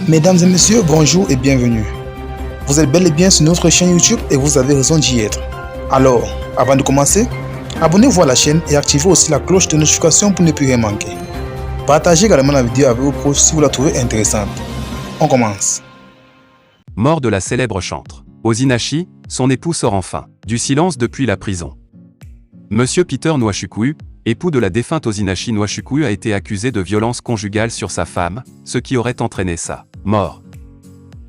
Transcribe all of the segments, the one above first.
Mesdames et messieurs, bonjour et bienvenue. Vous êtes bel et bien sur notre chaîne YouTube et vous avez raison d'y être. Alors, avant de commencer, abonnez-vous à la chaîne et activez aussi la cloche de notification pour ne plus rien manquer. Partagez également la vidéo avec vos proches si vous la trouvez intéressante. On commence. Mort de la célèbre chantre Ozinachi, son époux sort enfin du silence depuis la prison. Monsieur Peter Nwachukwu, époux de la défunte Ozinachi Nwachukwu, a été accusé de violence conjugale sur sa femme, ce qui aurait entraîné sa mort.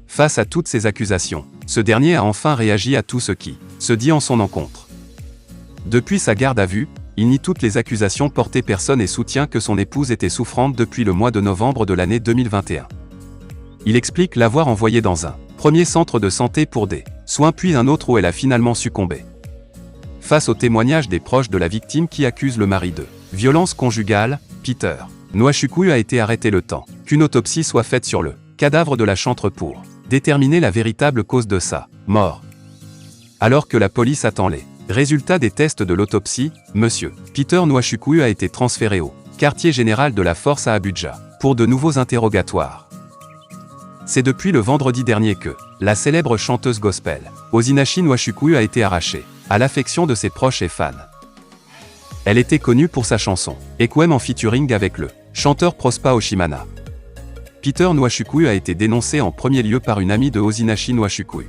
Face à toutes ces accusations, ce dernier a enfin réagi à tout ce qui se dit en son encontre. Depuis sa garde à vue, il nie toutes les accusations portées personne et soutient que son épouse était souffrante depuis le mois de novembre de l'année 2021. Il explique l'avoir envoyée dans un premier centre de santé pour des soins puis un autre où elle a finalement succombé. Face aux témoignages des proches de la victime qui accusent le mari de violence conjugale, Peter Nwachukwu a été arrêté le temps qu'une autopsie soit faite sur le cadavre de la chantre pour déterminer la véritable cause de sa mort. Alors que la police attend les résultats des tests de l'autopsie, Monsieur Peter Nwachukwu a été transféré au quartier général de la force à Abuja pour de nouveaux interrogatoires. C'est depuis le vendredi dernier que la célèbre chanteuse gospel Ozinachi Nwachukwu a été arrachée à l'affection de ses proches et fans. Elle était connue pour sa chanson Ekwem en featuring avec le chanteur Prosper Oshimana. Peter Nwachukwu a été dénoncé en premier lieu par une amie de Ozinachi Nwachukwu.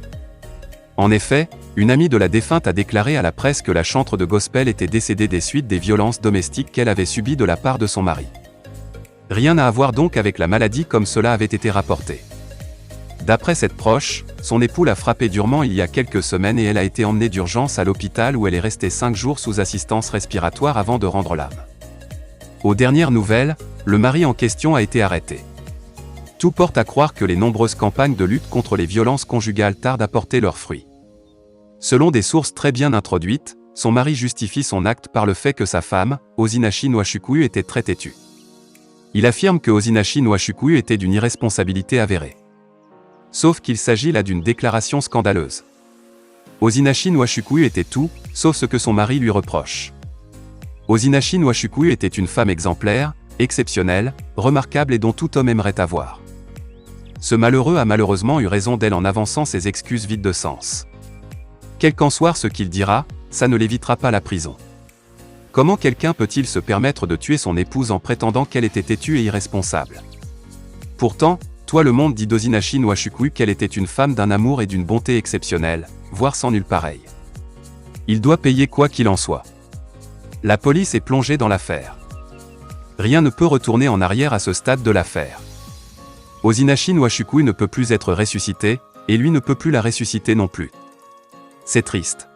En effet, une amie de la défunte a déclaré à la presse que la chanteuse de gospel était décédée des suites des violences domestiques qu'elle avait subies de la part de son mari. Rien à voir donc avec la maladie comme cela avait été rapporté. D'après cette proche, son époux l'a frappée durement il y a quelques semaines et elle a été emmenée d'urgence à l'hôpital où elle est restée 5 jours sous assistance respiratoire avant de rendre l'âme. Aux dernières nouvelles, le mari en question a été arrêté. Tout porte à croire que les nombreuses campagnes de lutte contre les violences conjugales tardent à porter leurs fruits. Selon des sources très bien introduites, son mari justifie son acte par le fait que sa femme, Ozinachi Nwachukwu, était très têtue. Il affirme que Ozinachi Nwachukwu était d'une irresponsabilité avérée. Sauf qu'il s'agit là d'une déclaration scandaleuse. Ozinachi Nwachukwu était tout, sauf ce que son mari lui reproche. Ozinachi Nwachukwu était une femme exemplaire, exceptionnelle, remarquable et dont tout homme aimerait avoir. Ce malheureux a malheureusement eu raison d'elle en avançant ses excuses vides de sens. Quel qu'en soit ce qu'il dira, ça ne l'évitera pas la prison. Comment quelqu'un peut-il se permettre de tuer son épouse en prétendant qu'elle était têtue et irresponsable? Pourtant, toi le monde dit d'Ozinachi Nwachukwu qu'elle était une femme d'un amour et d'une bonté exceptionnelle, voire sans nul pareil. Il doit payer quoi qu'il en soit. La police est plongée dans l'affaire. Rien ne peut retourner en arrière à ce stade de l'affaire. Ozinachi Nwachukwu ne peut plus être ressuscité, et lui ne peut plus la ressusciter non plus. C'est triste.